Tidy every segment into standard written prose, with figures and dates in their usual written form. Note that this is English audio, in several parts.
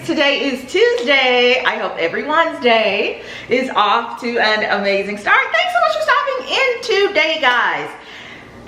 Today is Tuesday. I hope everyone's day is off to an amazing start. Thanks so much for stopping in today, guys.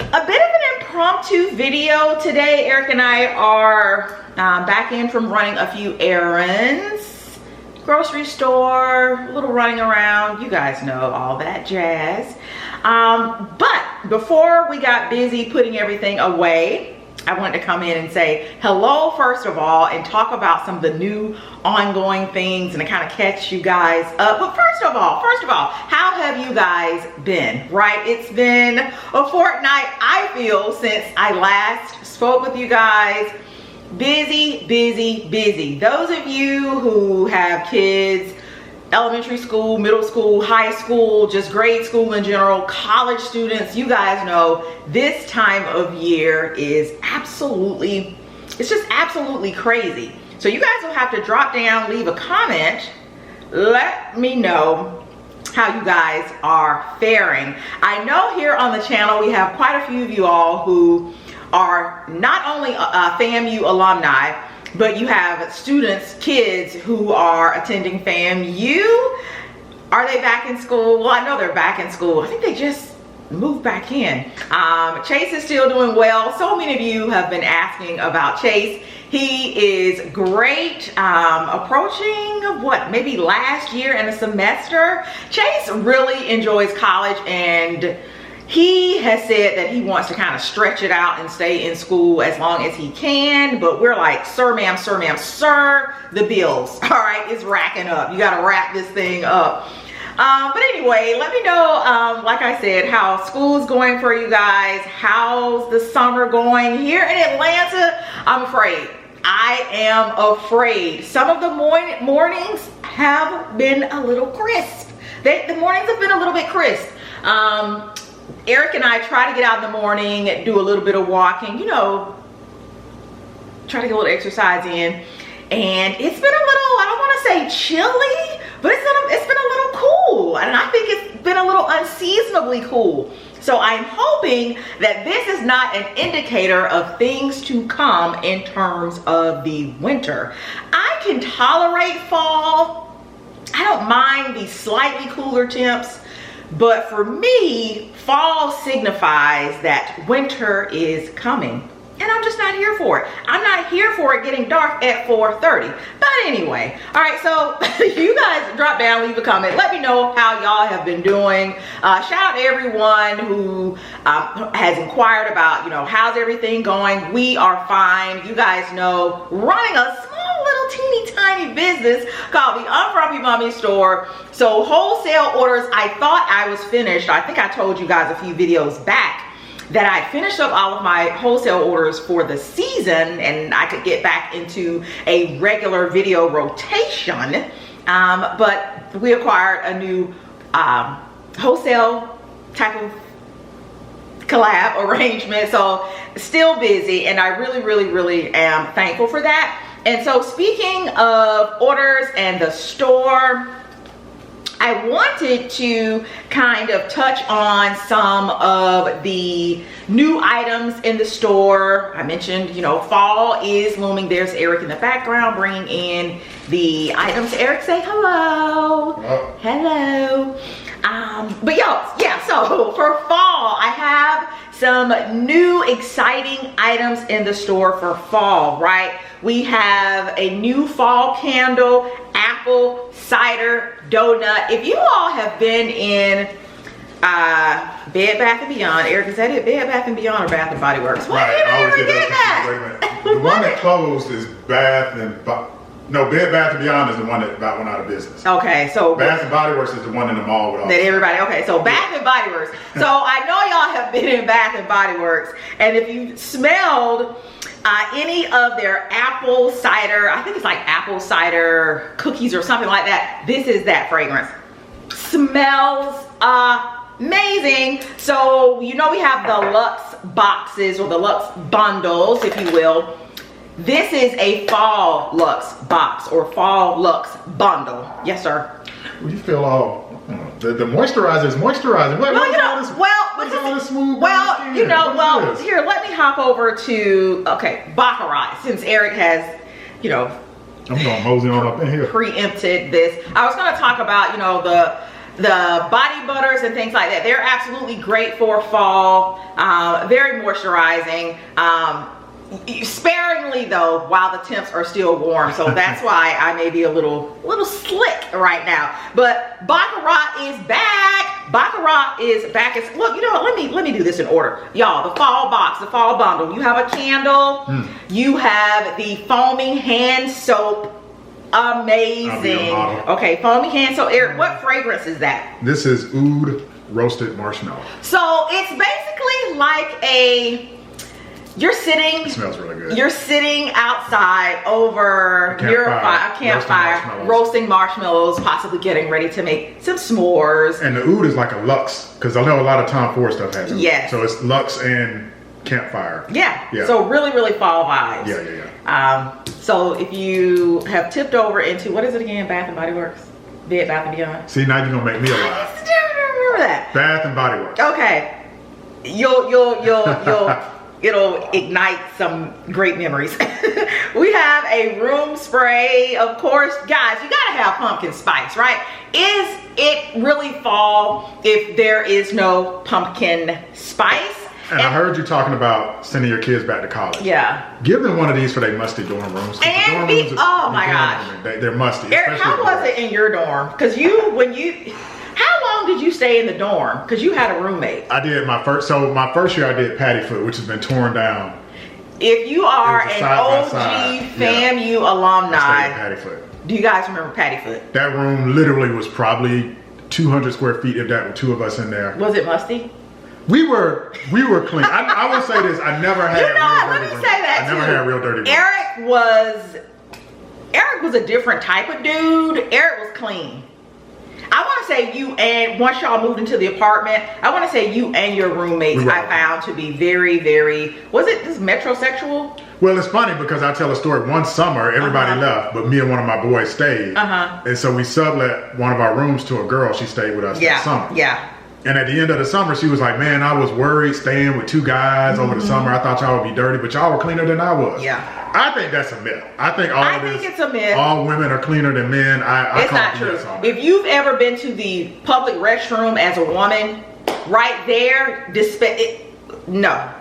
A bit of an impromptu video today. Eric and I are back in from running a few errands. Grocery store, a little running around. You guys know all that jazz. But before we got busy putting everything away, I wanted to come in and say hello first of all and talk about some of the new ongoing things and to kind of catch you guys up. But first of all, how have you guys been? Right? It's been a fortnight, I feel, since I last spoke with you guys. Busy, busy, busy. Those of you who have kids, elementary school, middle school, high school, just grade school in general, college students, you guys know this time of year is absolutely, it's just absolutely crazy. So you guys will have to drop down, leave a comment, let me know how you guys are faring. I know here on the channel we have quite a few of you all who are not only FAMU alumni, but you have students, kids who are attending FAMU. Are they back in school? Well, I know they're back in school. I think they just moved back in. Chase is still doing well. So many of you have been asking about Chase. He is great, approaching what, maybe last year in a semester. Chase really enjoys college, and he has said that he wants to kind of stretch it out and stay in school as long as he can, but we're like, sir, ma'am, sir, ma'am, sir, the bills, all right, it's racking up. You got to wrap this thing up. But anyway, let me know, like I said, how school's going for you guys. How's the summer going here in Atlanta? I'm afraid. I am afraid. Some of the mornings have been a little crisp. The mornings have been a little bit crisp. Eric and I try to get out in the morning, do a little bit of walking, you know, try to get a little exercise in. And it's been a little, I don't want to say chilly, but it's been a little cool. And I think it's been a little unseasonably cool. So I'm hoping that this is not an indicator of things to come in terms of the winter. I can tolerate fall. I don't mind the slightly cooler temps. But for me, fall signifies that winter is coming. And I'm just not here for it. I'm not here for it getting dark at 4:30. But anyway, all right, so you guys drop down, leave a comment. Let me know how y'all have been doing. Shout out to everyone who has inquired about, you know, how's everything going. We are fine. You guys know, running a small little teeny tiny business called the Unfrumpy Mommy Store. So wholesale orders, I thought I was finished. I think I told you guys a few videos back that I finished up all of my wholesale orders for the season and I could get back into a regular video rotation. But we acquired a new wholesale type of collab arrangement. So still busy, and I really am thankful for that. And so speaking of orders and the store, I wanted to kind of touch on some of the new items in the store. I mentioned, you know, fall is looming. There's Eric in the background bringing in the items. Eric, say hello. Hello. But y'all, yeah, so for fall, I have some new exciting items in the store for fall, right? We have a new fall candle, apple cider donut. If you all have been in Bed Bath & Beyond, Eric, is that it? Bed Bath & Beyond or Bath & Body Works? What? Right, I always get that. The one that closed is Bed Bath & Beyond is the one that went out of business. Okay, so Bath & Body Works is the one in the mall with all that everybody. Okay, so Bath & Body Works. So I know y'all have been in Bath & Body Works, and if you smelled any of their apple cider, I think it's like apple cider cookies or something like that, this is that fragrance. Smells amazing. So you know we have the Luxe boxes or the Luxe bundles, if you will. This is a fall Luxe box or fall Luxe bundle. Yes, sir. Well, you feel all the moisturizer is moisturizing. What, well, you know, here, let me hop over to, okay, Baccarat, since Eric has, you know, I'm gonna mosey on up in here. Preempted this. I was going to talk about, you know, the body butters and things like that. They're absolutely great for fall, very moisturizing. Sparingly though, while the temps are still warm, so that's why I may be a little slick right now. But Baccarat is back. Baccarat is back. Look, you know what? Let me do this in order, y'all. The fall box, the fall bundle. You have a candle. You have the foaming hand soap. Amazing. Okay, foaming hand soap. Eric, what fragrance is that? This is oud roasted marshmallow. So it's basically like you're sitting. It smells really good. You're sitting outside over a campfire, roasting marshmallows, possibly getting ready to make some s'mores. And the oud is like a Luxe, because I know a lot of Tom Ford stuff has it. Yes. So it's Luxe and campfire. Yeah. So really fall vibes. Yeah. So if you have tipped over into, what is it again? Bath and Body Works? Bed Bath and Beyond. See, now you're gonna make me alive. I remember that. Bath and Body Works. Okay. It'll ignite some great memories. We have a room spray, of course. Guys, you gotta have pumpkin spice, right? Is it really fall if there is no pumpkin spice? And I heard you talking about sending your kids back to college. Yeah. Give them one of these for their musty dorm rooms. Oh my gosh. They're musty. Eric, how was it in your dorm? Because how long did you stay in the dorm? Because you had a roommate. I did my first year I did Pattyfoot, which has been torn down. If you are an OG FAMU alumni, Pattyfoot. Do you guys remember Pattyfoot? That room literally was probably 200 square feet, if that, with two of us in there. Was it musty? We were clean. I will say this: I never had. Let me say that I never had real dirty rooms. Eric was a different type of dude. Eric was clean. I want to say you and once y'all moved into the apartment, I want to say you and your roommates I found to be very, very. Was it this metrosexual? Well, it's funny because I tell a story. One summer, everybody left, but me and one of my boys stayed. And so we sublet one of our rooms to a girl. She stayed with us that summer. Yeah. And at the end of the summer, she was like, man, I was worried staying with two guys over the summer. I thought y'all would be dirty, but y'all were cleaner than I was. Yeah. I think that's a myth. I think it's a myth. All women are cleaner than men. It's not true. If you've ever been to the public restroom as a woman, right there, no.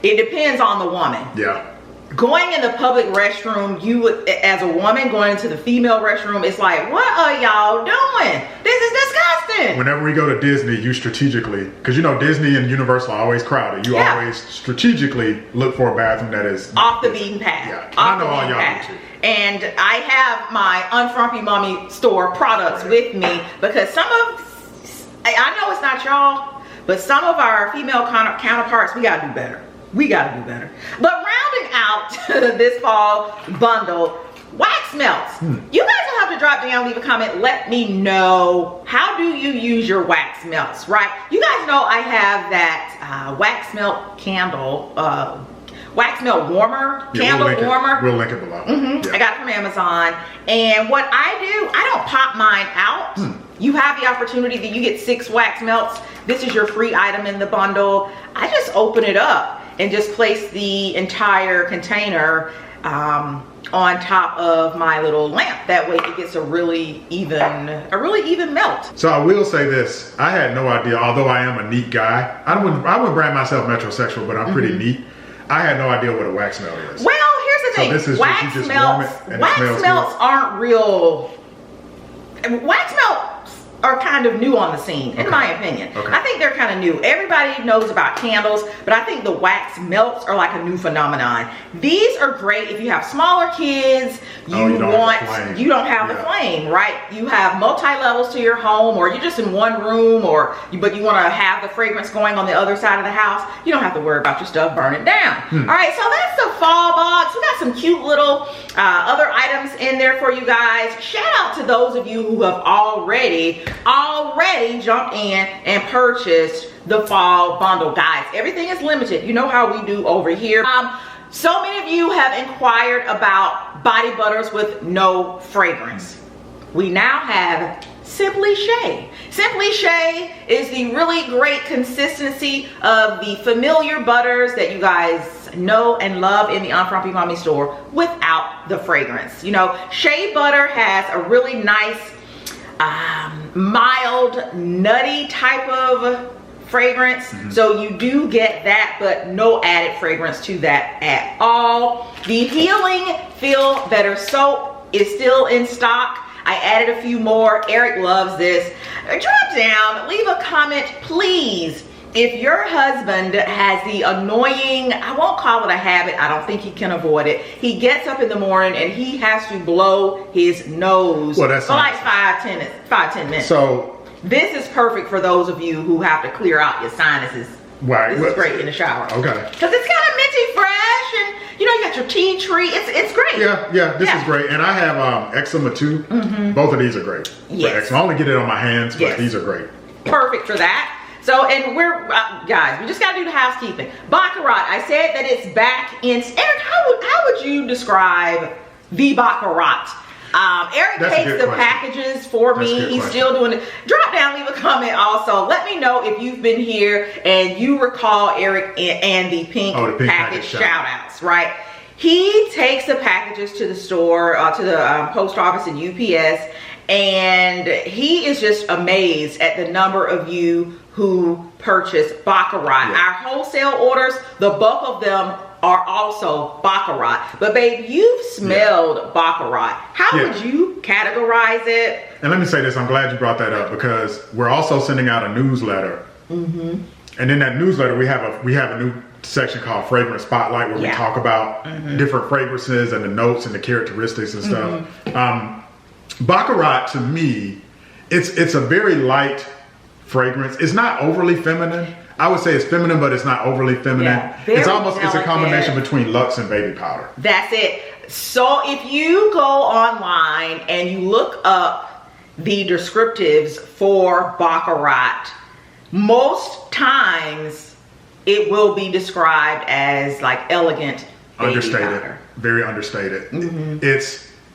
It depends on the woman. Yeah. Going in the public restroom, you would, as a woman, going into the female restroom, it's like, what are y'all doing? This is disgusting. Whenever we go to Disney, you strategically, because you know Disney and Universal are always crowded, you always strategically look for a bathroom that is off the beaten path. Yeah, I know all y'all do too. And I have my Unfrumpy Mommy store products with me because I know it's not y'all, but some of our female counterparts, we gotta do better. We gotta do better. But rounding out this fall bundle, wax melts. You guys will have to drop down, leave a comment, let me know, how do you use your wax melts, right? You guys know I have that wax melt candle, wax melt warmer, candle warmer. We'll link it below. I got it from Amazon. And what I do, I don't pop mine out. You have the opportunity that you get 6 wax melts. This is your free item in the bundle. I just open it up and just place the entire container on top of my little lamp. That way it gets a really even melt. So I will say this, I had no idea, although I am a neat guy, I wouldn't brand myself metrosexual, but I'm pretty neat. I had no idea what a wax melt is. Well, here's the thing. So this is wax just, you just melts, warm it and wax it smells melts good. aren't real. Wax melts are kind of new on the scene, in my opinion. I think they're kind of new. Everybody knows about candles, but I think the wax melts are like a new phenomenon. These are great if you have smaller kids, you don't have the flame, right? You have multi-levels to your home, or you're just in one room, but you want to have the fragrance going on the other side of the house. You don't have to worry about your stuff burning down. All right, so that's the fall box. We got some cute little other items in there for you guys. Shout out to those of you who have already jumped in and purchased the fall bundle. Guys, everything is limited. You know how we do over here. So many of you have inquired about body butters with no fragrance. We now have Simply SHEA. Simply SHEA is the really great consistency of the familiar butters that you guys know and love in the Unfrumpy Mommy store without the fragrance. You know, shea butter has a really nice, mild, nutty type of fragrance. So you do get that, but no added fragrance to that at all. The Healing Feel Better soap is still in stock. I added a few more. Eric loves this. Drop down, leave a comment, please. If your husband has the annoying, I won't call it a habit, I don't think he can avoid it. He gets up in the morning and he has to blow his nose for like 5-10 minutes. So this is perfect for those of you who have to clear out your sinuses. Right. This is great in the shower. Okay. Because it's kind of minty fresh, and you know, you got your tea tree. It's great. Yeah, this is great. And I have eczema too. Both of these are great. Yes. I only get it on my hands, but these are great. Perfect for that. So, and we're, guys, we just got to do the housekeeping. Baccarat, I said that it's back in. Eric, how would you describe the Baccarat? Eric takes the packages for me. He's still doing it. Drop down, leave a comment also. Let me know if you've been here and you recall Eric and the pink package shout outs, right? He takes the packages to the store, to the post office and UPS, and he is just amazed at the number of you who purchase Baccarat. Our wholesale orders, the bulk of them are also Baccarat. But babe, you've smelled Baccarat. How would you categorize it? And let me say this, I'm glad you brought that up, because we're also sending out a newsletter. And in that newsletter, we have a new section called Fragrance Spotlight, where we talk about different fragrances and the notes and the characteristics and stuff. Baccarat, to me, it's a very light fragrance. It's not overly feminine. I would say it's feminine, but it's not overly feminine. It's a combination between Luxe and baby powder. That's it. So if you go online and you look up the descriptives for Baccarat, most times it will be described as like elegant baby powder. Very understated.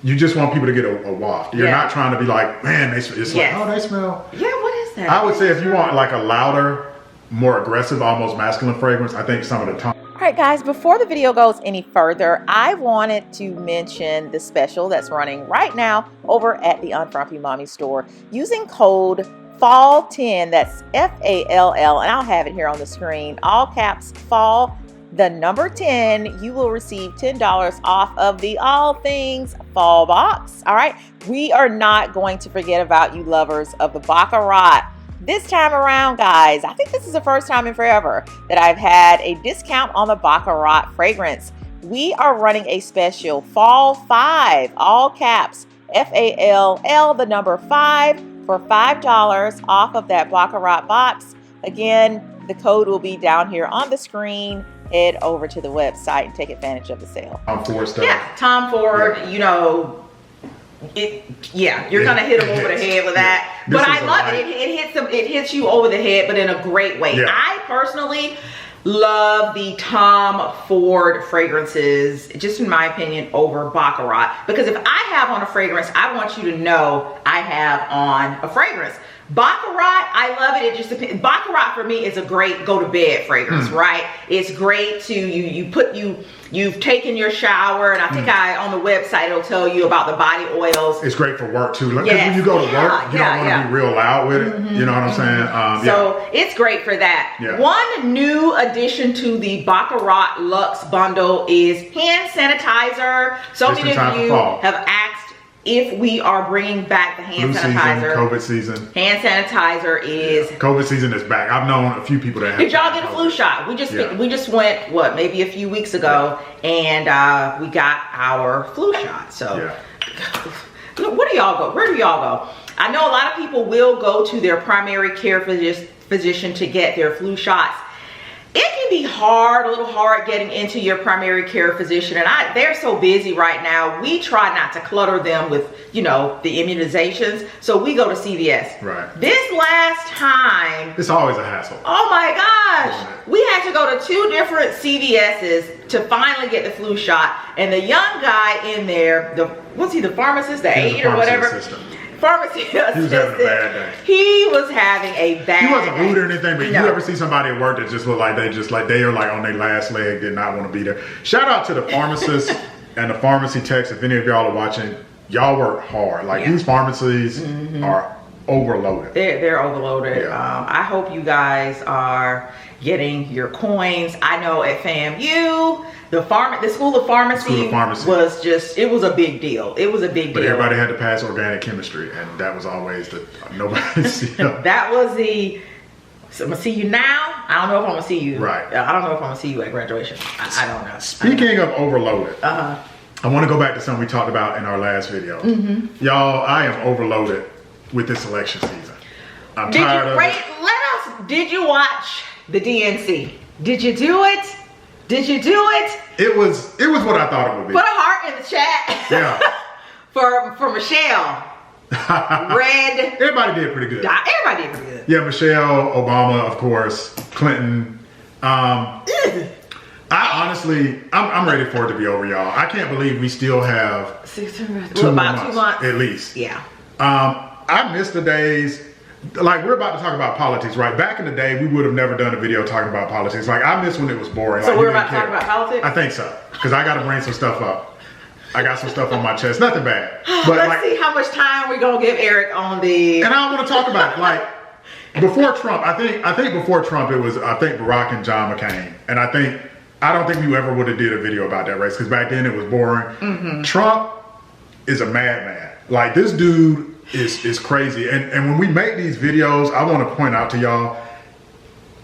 You just want people to get a waft. You're not trying to be like, man, it's like, oh, they smell. Yeah, what is that? I would say if you want like a louder, more aggressive, almost masculine fragrance, I think some of the time. All right, guys, before the video goes any further, I wanted to mention the special that's running right now over at the Unfrumpy Mommy store. Using code FALL10, that's F-A-L-L, and I'll have it here on the screen, all caps FALL, the number 10, you will receive $10 off of the All Things Fall box. All right, we are not going to forget about you lovers of the Baccarat. This time around, guys, I think this is the first time in forever that I've had a discount on the Baccarat fragrance. We are running a special Fall 5, all caps, F-A-L-L, the number 5, for $5 off of that Baccarat box. Again, the code will be down here on the screen. Head over to the website and take advantage of the sale. Tom Ford stuff. Yeah, Tom Ford, you know, you're gonna hit them over the head with that. But I love it. It hits you over the head, but in a great way. I personally love the Tom Ford fragrances, just in my opinion, over Baccarat. Because if I have on a fragrance, I want you to know I have on a fragrance. Baccarat, I love it. It just depends. Baccarat for me is a great go to bed fragrance, right? It's great to you've taken your shower, and I think on the website it'll tell you about the body oils. It's great for work too. Because when you go to work, you don't want to be real loud with it. You know what I'm saying? So it's great for that. One new addition to the Baccarat Luxe bundle is hand sanitizer. So many of you have asked if we are bringing back the hand sanitizer. COVID season. Hand sanitizer is. COVID season is back. I've known a few people that have. Did y'all get a flu shot? We just went, what, maybe a few weeks ago, and we got our flu shot. So, where do y'all go? Where do y'all go? I know a lot of people will go to their primary care physician to get their flu shots. It can be hard, a little hard getting into your primary care physician, and they're so busy right now. We try not to clutter them with, you know, the immunizations, so we go to CVS. Right. This last time, it's always a hassle. Oh my gosh, we had to go to 2 different CVS's to finally get the flu shot, and the young guy in there, what's he, the pharmacist, the aide or whatever? pharmacy assistant. He was having a bad day. He was having a bad He wasn't rude or anything, but No. you ever see somebody at work that just look like they are like on their last leg, did not want to be there. Shout out to the pharmacists and the pharmacy techs. If any of y'all are watching, y'all work hard. Like these pharmacies are overloaded. They're overloaded. Yeah. I hope you guys are getting your coins. I know at FAMU, the School of Pharmacy was just, it was a big deal. It was a big deal. But everybody had to pass organic chemistry, and that was always the nobody's. That was the. So I'm gonna see you now. I don't know if I'm gonna see you. Right. I don't know if I'm gonna see you at graduation. I don't know. Speaking of overloaded, I want to go back to something we talked about in our last video. Y'all, I am overloaded with this election season. I'm tired of it. Did you watch the DNC? Did you do it? Did you do it? It was what I thought it would be. Put a heart in the chat. Yeah. for Michelle. Red. Everybody did pretty good. Everybody did pretty good. Yeah, Michelle, Obama, of course, Clinton. I honestly, I'm ready for it to be over, y'all. I can't believe we still have about 2 months at least. Yeah. I miss the days. Like, we're about to talk about politics, right? Back in the day, we would have never done a video talking about politics. Like, I miss when it was boring. So like, we're about to talk about politics? I think so. Because I got to bring some stuff up. I got some stuff on my chest. Nothing bad. But let's see how much time we're going to give Eric on the... And I want to talk about it. Like, before Trump, I think before Trump, it was, I think, Barack and John McCain. And I don't think we ever would have did a video about that race. Because back then, it was boring. Trump is a madman. Like, this dude is crazy. And when we make these videos, I want to point out to y'all,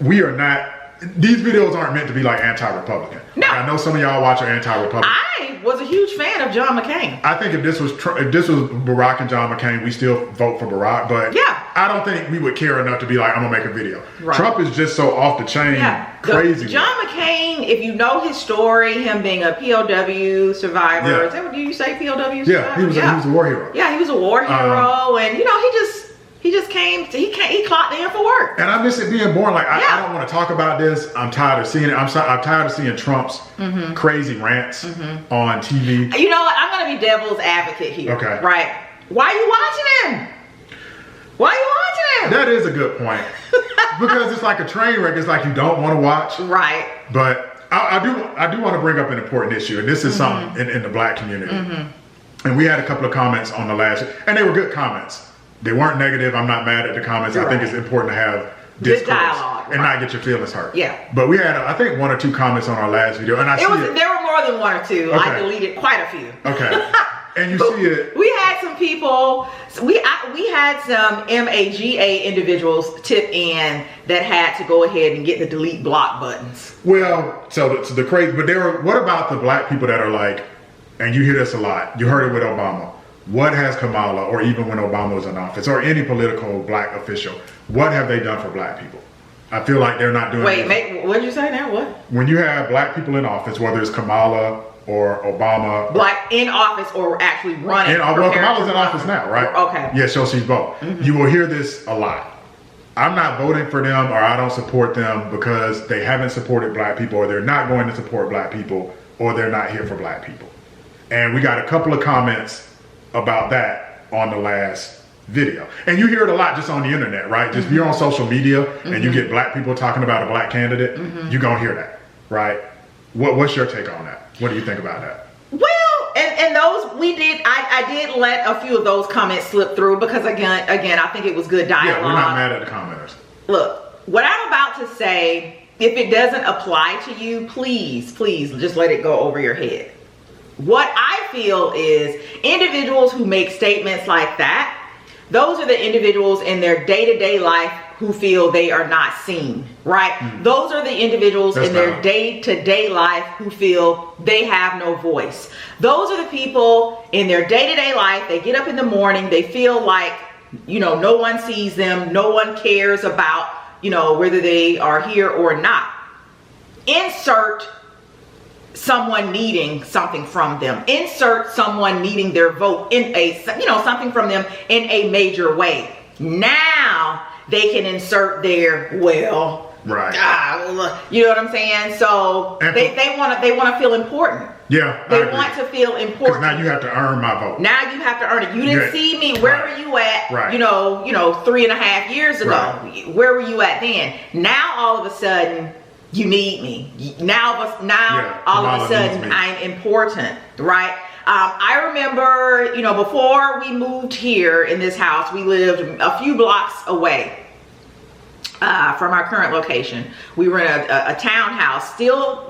we are not, these videos aren't meant to be like anti-Republican. No. Like, I know some of y'all watch are anti-Republican. I was a huge fan of John McCain. I think if this was Barack and John McCain, we still vote for Barack. But yeah, I don't think we would care enough to be like, I'm gonna make a video. Right. Trump is just so off the chain, crazy. John McCain, if you know his story, him being a POW survivor. Is that what you say, POW survivor? Yeah, he was a war hero. Yeah, he was a war hero, and you know, he just came. He clocked in for work. And I miss it being boring. Like, I don't want to talk about this. I'm tired of seeing it. I'm tired of seeing Trump's crazy rants on TV. You know what? I'm gonna be devil's advocate here. Okay. Right? Why are you watching him? Why are you watching him? That is a good point. Because it's like a train wreck. It's like you don't want to watch. Right. But I do want to bring up an important issue, and this is something in the black community. And we had a couple of comments on the last, and they were good comments. They weren't negative. I'm not mad at the comments. I think it's important to have discourse dialogue, and not get your feelings hurt. Yeah. But we had, I think, 1 or 2 comments on our last video, and there were more than 1 or 2. Okay. I deleted quite a few. Okay. And you see it. We had some people. We had some MAGA individuals tip in that had to go ahead and get the delete block buttons. Well, so the crazy, but what about the black people that are like, and you hear this a lot. You heard it with Obama. What has Kamala, or even when Obama was in office, or any political black official, what have they done for black people? I feel like they're not doing it. What did you say now? What? When you have black people in office, whether it's Kamala or Obama. Black in office or actually running. Well, Kamala's in office now, right? Okay. Yeah, so she's both. You will hear this a lot. I'm not voting for them, or I don't support them because they haven't supported black people, or they're not going to support black people, or they're not here for black people. And we got a couple of comments about that on the last video. And you hear it a lot just on the internet, right? Just if you're on social media and you get black people talking about a black candidate, you're gonna hear that, right? What's your take on that? What do you think about that? Well, and those I did let a few of those comments slip through because again, I think it was good dialogue. Yeah, we're not mad at the commenters. Look, what I'm about to say, if it doesn't apply to you, please just let it go over your head. What I feel is individuals who make statements like that, those are the individuals in their day-to-day life who feel they are not seen, right? Those are the individuals in their day-to-day life who feel they have no voice. Those are the people in their day-to-day life, they get up in the morning, they feel like, you know, no one sees them, no one cares about, you know, whether they are here or not. Insert someone needing something from them. Insert someone needing their vote in a, you know, something from them in a major way. Now they can insert their, well, right. You know what I'm saying? So they want to feel important. Yeah, they want to feel important. Because now you have to earn my vote. Now you have to earn it. You didn't see me. Where were you at? Right. You know, 3.5 years ago. Right. Where were you at then? Now all of a sudden you need me. Now all of a sudden I'm important, right? I remember, before we moved here in this house, we lived a few blocks away from our current location. We were in a townhouse, still,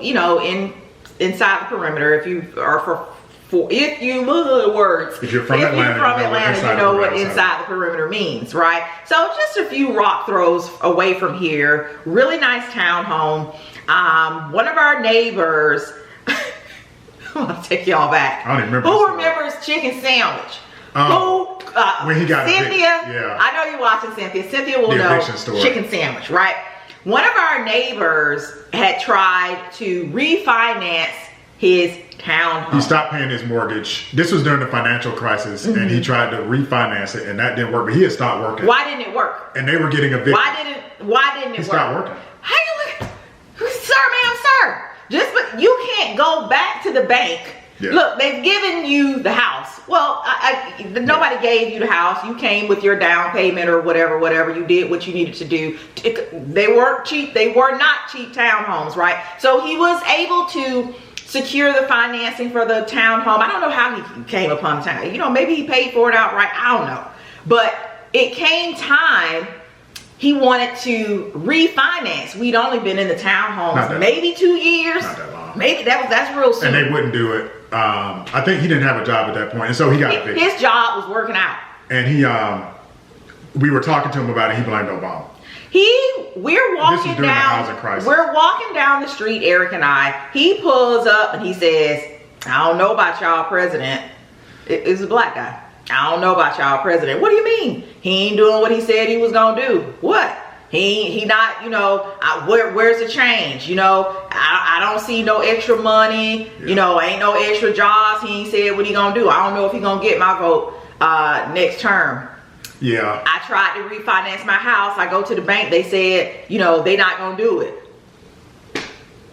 inside the perimeter. If you are if you're from Atlanta, you know what inside the perimeter means, right? So just a few rock throws away from here. Really nice townhome. One of our neighbors, I'm gonna take y'all back. I don't even remember. Who remembers chicken sandwich? When he got Cynthia? Yeah. I know you're watching Cynthia. Cynthia will know chicken sandwich, right? One of our neighbors had tried to refinance his townhome. He stopped paying his mortgage. This was during the financial crisis, and he tried to refinance it, and that didn't work. But he had stopped working. Why didn't it work? And they were getting evicted. Why didn't it work? He stopped working. How you, sir? But you can't go back to the bank. Yeah. Look, they've given you the house. Well, nobody gave you the house. You came with your down payment or whatever. You did what you needed to do. They weren't cheap. They were not cheap townhomes, right? So he was able to secure the financing for the townhome. I don't know how he came upon the town. Maybe he paid for it outright. I don't know. But it came time he wanted to refinance. We'd only been in the townhomes maybe 2 years. Not that long. Maybe that's real soon. And they wouldn't do it. I think he didn't have a job at that point, and so he got evicted. His job was working out. And we were talking to him about it. He blamed Obama. We're walking during the housing crisis. We're walking down the street, Eric and I. He pulls up and he says, "I don't know about y'all president." It's a black guy. "I don't know about y'all president." "What do you mean? He ain't doing what he said he was gonna do." "What? He not, where's the change? I don't see no extra money. Yeah. Ain't no extra jobs. He ain't said what he gonna do. I don't know if he gonna get my vote next term." Yeah. I tried to refinance my house. I go to the bank. They said, they not gonna do it.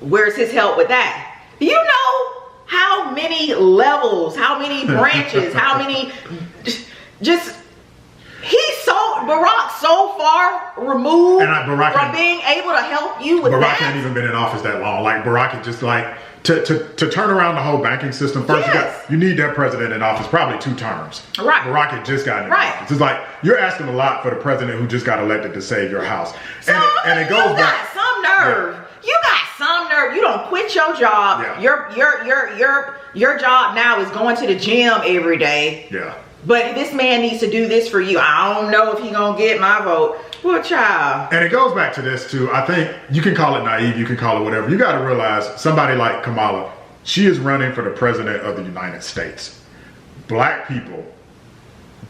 Where's his help with that? Do you know how many levels, how many branches, how many Barack's so far removed from being able to help you with that. Barack hadn't even been in office that long. Like Barack had just to turn around the whole banking system. First, you need that president in office, probably 2 terms. Right. Barack had just gotten in office. It's like you're asking a lot for the president who just got elected to save your house. And it goes back. You got some nerve. Yeah. You got some nerve. You don't quit your job. Yeah. Your job now is going to the gym every day. Yeah. But this man needs to do this for you. I don't know if he gonna get my vote. Poor child. And it goes back to this too. I think you can call it naive, you can call it whatever. You got to realize somebody like Kamala, she is running for the president of the United States. Black people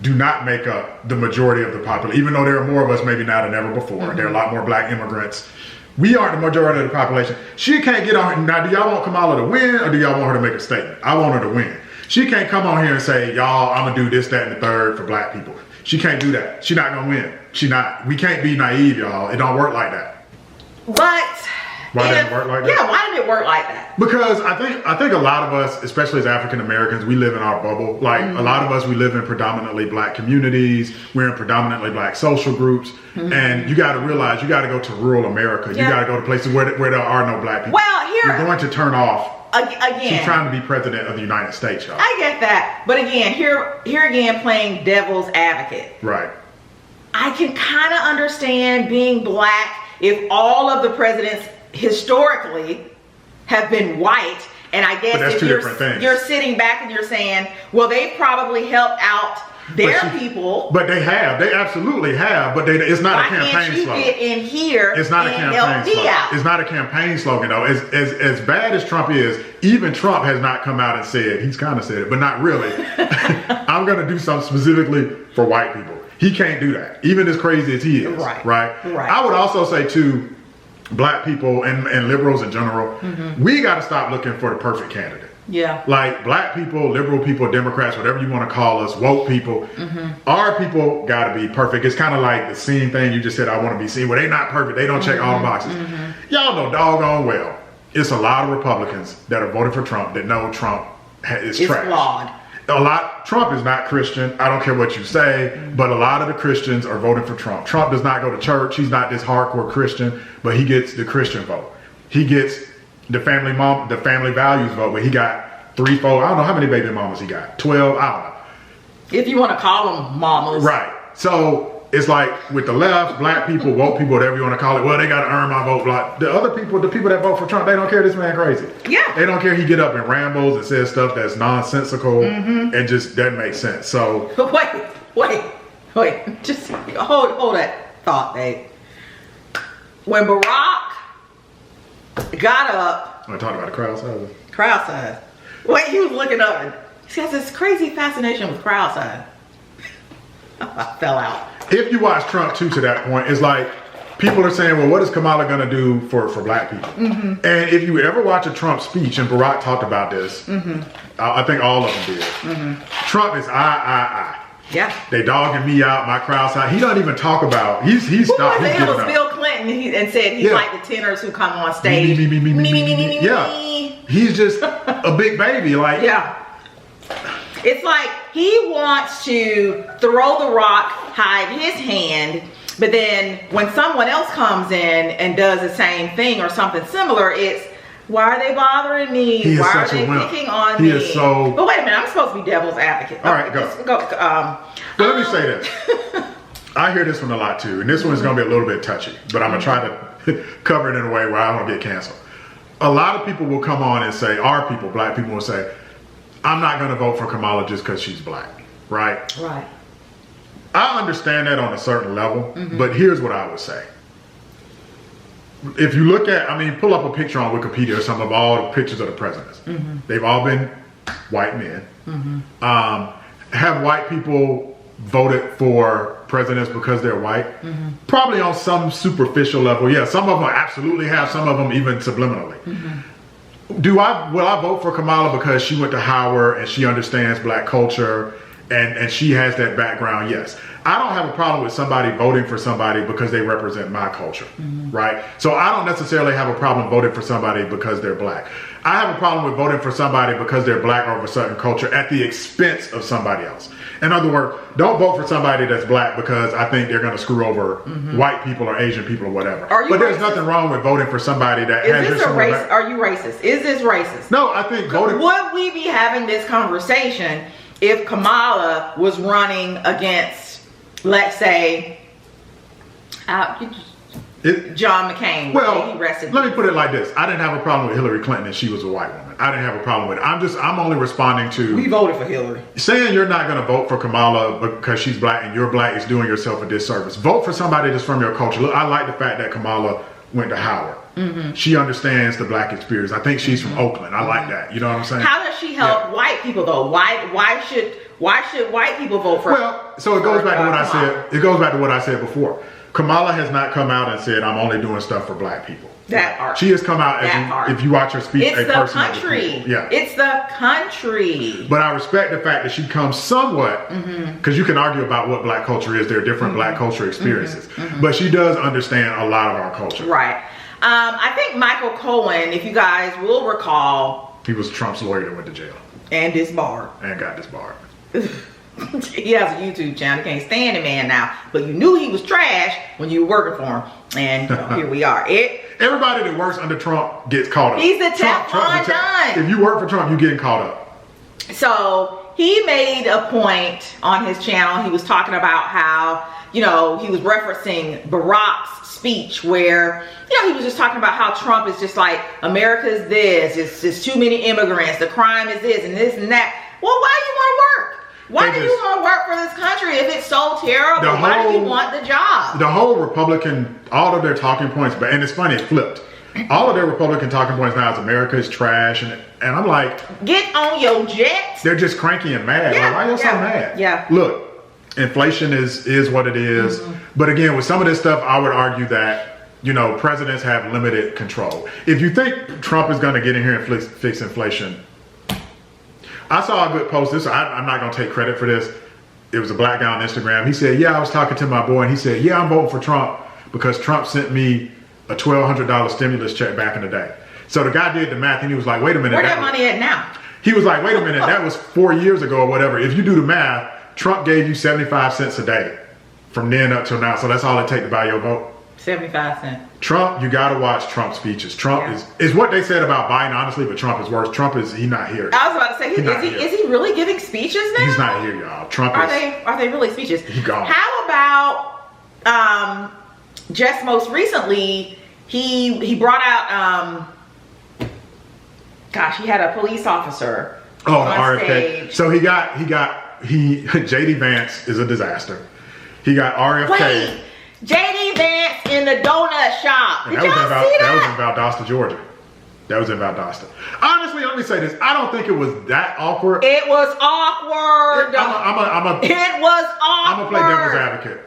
do not make up the majority of the population, even though there are more of us maybe now than ever before. Mm-hmm. There are a lot more black immigrants. We aren't the majority of the population. She can't get on. Now, do y'all want Kamala to win or do y'all want her to make a statement? I want her to win. She can't come on here and say, y'all, I'm gonna do this, that, and the third for black people. She can't do that. She's not gonna win. We can't be naive, y'all. It don't work like that. But why didn't it work like that? Yeah, why did it work like that? Because I think a lot of us, especially as African Americans, we live in our bubble. Like a lot of us, we live in predominantly black communities. We're in predominantly black social groups. Mm-hmm. And you got to realize you got to go to rural America. You got to go to places where there are no black people. Well, you're going to turn off. Again, she's trying to be president of the United States, y'all. I get that, but again, here again, playing devil's advocate. Right. I can kind of understand being black if all of the presidents historically have been white, and I guess if you're sitting back and you're saying, well, they probably helped out their people. But they absolutely have, but it's not a campaign slogan. Why can't you get in here It's not a campaign slogan. It's not a campaign slogan though. As bad as Trump is, even Trump has not come out and said, he's kind of said it, but not really. I'm going to do something specifically for white people. He can't do that, even as crazy as he is. Right. I would also say too, black people and liberals in general, we got to stop looking for the perfect candidate. Yeah. Like black people, liberal people, Democrats, whatever you want to call us, woke people, our people got to be perfect. It's kind of like the seen thing you just said, I want to be seen. Well, they not perfect. They don't check all the boxes. Y'all know doggone well, it's a lot of Republicans that are voting for Trump that know Trump is trash. Flawed. Trump is not Christian. I don't care what you say, but a lot of the Christians are voting for Trump. Trump does not go to church. He's not this hardcore Christian, but he gets the Christian vote. He gets the family values vote, but he got 3, 4, I don't know how many baby mamas he got. 12, I don't know. If you want to call them mamas. Right. So it's like with the left, black people, woke people, whatever you want to call it, well, they got to earn my vote. Blah. The other people, the people that vote for Trump, they don't care this man crazy. Yeah. They don't care he get up and rambles and says stuff that's nonsensical and just doesn't make sense. So. But wait. Just hold that thought, babe. When Barack got up. I talked about the crowd size. Crowd size. Wait, he was looking up and he has this crazy fascination with crowd size. I fell out. If you watch Trump too to that point, it's like people are saying, well, what is Kamala going to do for black people? And if you ever watch a Trump speech, and Barack talked about this, I think all of them did. Trump is I. Yeah. They dogging me out, my crowd side. He don't even talk about, he's stopped. It was Bill Clinton and said he's like the tenors who come on stage. Me. Yeah. He's just a big baby. Like, yeah. It's like he wants to throw the rock, hide his hand, but then when someone else comes in and does the same thing or something similar, it's, why are they bothering me? Why are they picking on me? Is so... But wait a minute, I'm supposed to be devil's advocate. All right, go. But let me say this. I hear this one a lot too, and this one's going to be a little bit touchy, but I'm going to try to cover it in a way where I don't get canceled. A lot of people will come on and say, black people will say, I'm not going to vote for Kamala just because she's black, right? Right. I understand that on a certain level, but here's what I would say. If you look at, pull up a picture on Wikipedia or some of all the pictures of the presidents. They've all been white men. Have white people voted for presidents because they're white? Probably on some superficial level. Yeah, some of them absolutely have, some of them even subliminally. Will I vote for Kamala because she went to Howard and she understands black culture and she has that background? Yes. I don't have a problem with somebody voting for somebody because they represent my culture, right? So I don't necessarily have a problem voting for somebody because they're black. I have a problem with voting for somebody because they're black or of a certain culture at the expense of somebody else. In other words, don't vote for somebody that's black because I think they're going to screw over white people or Asian people or whatever. But there's nothing wrong with voting for somebody that has this a race? Are you racist? Is this racist? No, I think voting. Would we be having this conversation if Kamala was running against, let's say, John McCain? Well, let me put it like this. I didn't have a problem with Hillary Clinton and she was a white woman. I didn't have a problem with it. I'm only responding to... We voted for Hillary. Saying you're not going to vote for Kamala because she's black and you're black is doing yourself a disservice. Vote for somebody that's from your culture. Look, I like the fact that Kamala went to Howard. She understands the black experience. I think she's from Oakland. I like that. You know what I'm saying? How does she help white people though? Why should white people vote for? Well, so it goes back to what I said. It goes back to what I said before. Kamala has not come out and said, I'm only doing stuff for black people. That part. She has come out, if you watch her speech, it's the country. Yeah. It's the country. But I respect the fact that she comes somewhat, because you can argue about what black culture is. There are different black culture experiences. But she does understand a lot of our culture. Right. I think Michael Cohen, if you guys will recall. He was Trump's lawyer that went to jail. And disbarred. And got disbarred. He has a YouTube channel. Can't stand the man now. But you knew he was trash when you were working for him. And here we are. Everybody that works under Trump gets caught up. He's the Teflon Don. If you work for Trump, you're getting caught up. So he made a point on his channel. He was talking about how, he was referencing Barack's speech where, he was just talking about how Trump is just like, America's this, it's too many immigrants, the crime is this and this and that. Well, why do you want to work? Why do you want to work for this country if it's so terrible? Why do you want the job? The whole Republican, all of their talking points, and it's funny, it flipped. All of their Republican talking points now is America is trash, and I'm like, get on your jets. They're just cranky and mad. Yeah, like, why are you so mad? Yeah. Look, inflation is what it is. But again, with some of this stuff, I would argue that presidents have limited control. If you think Trump is going to get in here and fix inflation, I saw a good post. I'm not going to take credit for this. It was a black guy on Instagram. He said, I was talking to my boy, and he said, I'm voting for Trump because Trump sent me a $1,200 stimulus check back in the day. So the guy did the math and he was like, wait a minute. Where that money at now? He was like, wait a minute, that was 4 years ago or whatever. If you do the math, Trump gave you 75 cents a day from then up till now. So that's all it takes to buy your vote. 75 cents. Trump, you got to watch Trump's speeches. Trump is what they said about Biden, honestly, but Trump is worse. He's not here. I was about to say, is he really giving speeches now? He's not here, y'all. Are they really speeches? He's gone. How about just most recently, he brought out he had a police officer on the RFK stage. So JD Vance is a disaster. He got RFK. Wait, JD Vance in the donut shop. Did y'all see that? That was in Valdosta, Georgia. That was in Valdosta. Honestly, let me say this. I don't think it was that awkward. It was awkward. It was awkward. I'm gonna play devil's advocate.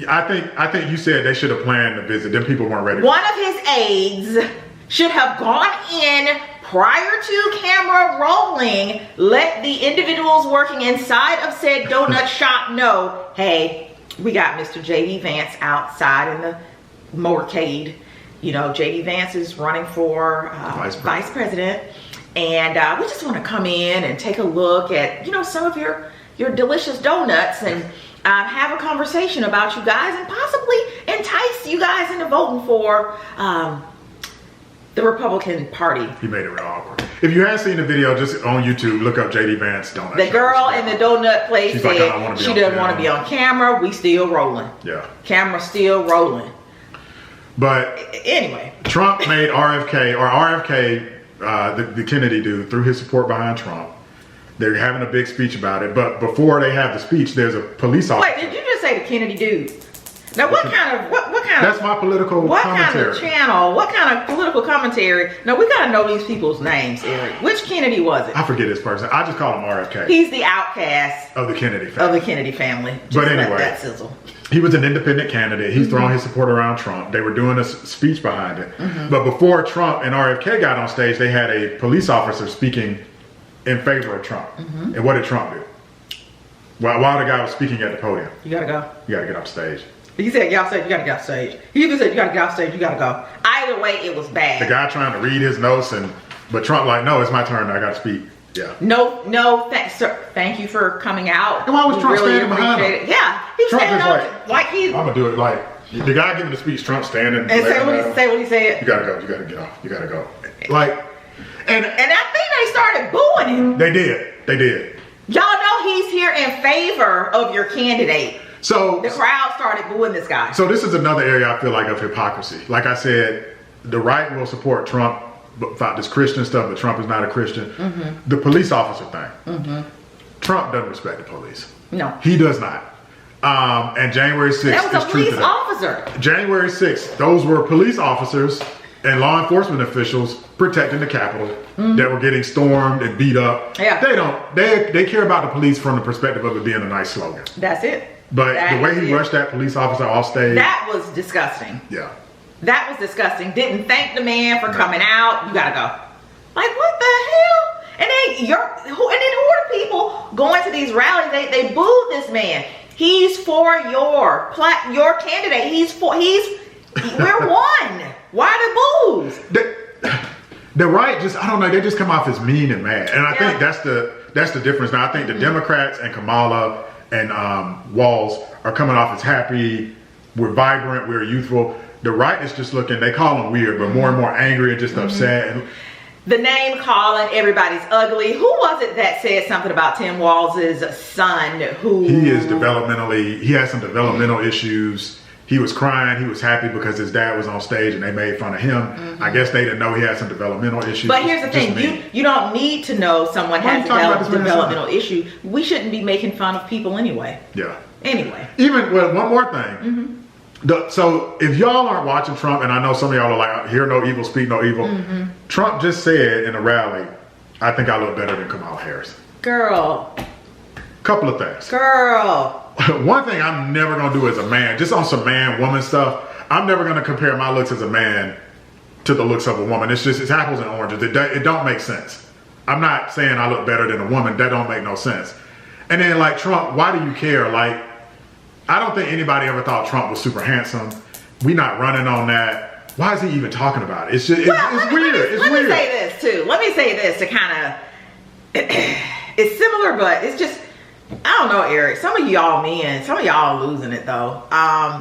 I think you said they should have planned the visit. Then people weren't ready. One of his aides should have gone in prior to camera rolling, let the individuals working inside of said donut shop know, hey, we got Mr. JD Vance outside in the motorcade. You know, JD Vance is running for vice president. And we just want to come in and take a look at, you know, some of your delicious donuts and have a conversation about you guys and possibly entice you guys into voting for the Republican Party. He made it real awkward. If you haven't seen the video, just on YouTube, look up JD Vance donut. The girl in the donut place said she doesn't want to be on camera. We still rolling. Yeah. Camera still rolling. But anyway, Trump made RFK, the Kennedy dude, through his support behind Trump. They're having a big speech about it. But before they have the speech, there's a police officer. Wait, did you just say the Kennedy dude? Now, what kind of That's my political commentary. What kind of channel? What kind of political commentary? Now, we gotta know these people's names, Eric. Which Kennedy was it? I forget his person. I just call him RFK. He's the outcast of the Kennedy family. Just but anyway, let that sizzle. He was an independent candidate. He's throwing his support around Trump. They were doing a speech behind it. But before Trump and RFK got on stage, they had a police officer speaking in favor of Trump. And what did Trump do? While the guy was speaking at the podium. You gotta go. You gotta get off stage. He said, y'all said you gotta get off stage. He even said, you gotta get off stage, you gotta go. Either way, it was bad. The guy trying to read his notes, but Trump like, no, it's my turn. I gotta speak. Yeah. No, thanks, sir. Thank you for coming out. And why was Trump standing behind him? Yeah, he's Trump standing just like he's. I'm gonna do it like the guy giving the speech. Trump standing and say what he said. You gotta go. You gotta get off. You gotta go. Like, and I think they started booing him. They did. Y'all know he's here in favor of your candidate. So the crowd started booing this guy. So this is another area I feel like of hypocrisy. Like I said, the right will support Trump about this Christian stuff, but Trump is not a Christian. The police officer thing. Trump doesn't respect the police. No. He does not. And January 6th that was a police officer. January 6th, those were police officers and law enforcement officials protecting the Capitol that were getting stormed and beat up. Yeah. They care about the police from the perspective of it being a nice slogan. That's it. But the way he rushed that police officer off stage. That was disgusting. Yeah. That was disgusting. Didn't thank the man for coming out. You gotta go. Like, what the hell? And then who are the people going to these rallies? They booed this man. He's for your candidate. We're one. Why the boos? The right I don't know, they just come off as mean and mad. And I think that's the difference. Now I think the Democrats and Kamala and Walz are coming off as happy. We're vibrant, we're youthful. The right is just looking, they call them weird, but more and more angry and just upset. And the name calling, everybody's ugly. Who was it that said something about Tim Walz's son he has some developmental issues. He was crying, he was happy because his dad was on stage and they made fun of him. I guess they didn't know he had some developmental issues. But here's the thing, you don't need to know someone has a developmental issue. We shouldn't be making fun of people anyway. Yeah. Anyway. One more thing. So if y'all aren't watching Trump, and I know some of y'all are like, hear no evil, speak no evil. Trump just said in a rally, I think I look better than Kamala Harris. Girl. Couple of things. Girl. One thing I'm never going to do as a man, just on some man-woman stuff, I'm never going to compare my looks as a man to the looks of a woman. It's apples and oranges. It don't make sense. I'm not saying I look better than a woman. That don't make no sense. And then like Trump, why do you care? Like, I don't think anybody ever thought Trump was super handsome. We not running on that. why is he even talking about it? It's just, it's weird. Let me say this too. Let me say this to kind of, it's similar, but it's just, I don't know, Eric. Some of y'all men, some of y'all are losing it though.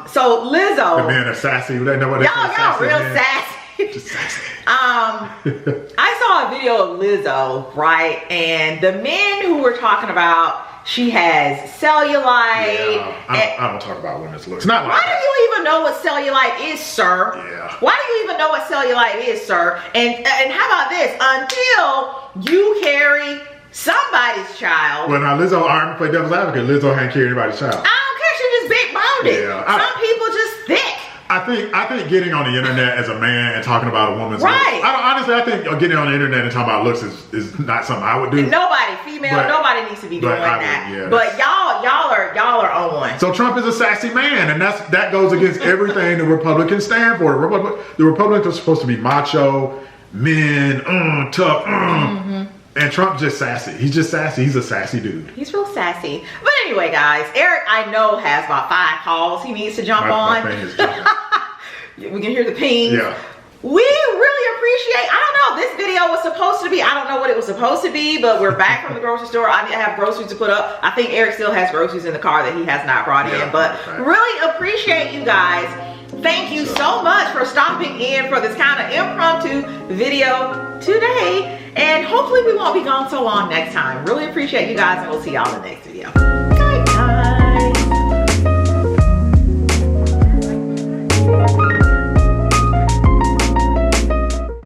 So Lizzo. The men are sassy. They know what y'all real sassy. Just sassy. I saw a video of Lizzo, right? And the men who were talking about she has cellulite. Yeah, I don't talk about women's looks. Not like why do you even know what cellulite is, sir? Yeah. Why do you even know what cellulite is, sir? And how about this? Until you carry somebody's child. Well, now Lizzo, I'm play devil's advocate. Lizzo hadn't carried anybody's child. I don't care. She just big boned. Yeah, some people just thick. I think getting on the internet as a man and talking about a woman's looks, honestly, I think getting on the internet and talking about looks is not something I would do. Nobody, nobody needs to be doing that. But y'all are on one. So Trump is a sassy man, and that goes against everything the Republicans stand for. The Republicans are supposed to be macho, men, tough, and Trump's just sassy. He's just sassy. He's a sassy dude. He's real sassy. But anyway, guys, Eric, I know, has about 5 calls he needs to jump on. My thing is jumping. We can hear the pings. Yeah. We really appreciate, I don't know, this video was supposed to be, I don't know what it was supposed to be, but we're back from the grocery store. I have groceries to put up. I think Eric still has groceries in the car that he has not brought in, but really appreciate you guys. Thank you so much for stopping in for this kind of impromptu video today. And hopefully we won't be gone so long next time. Really appreciate you guys, and we'll see y'all in the next video.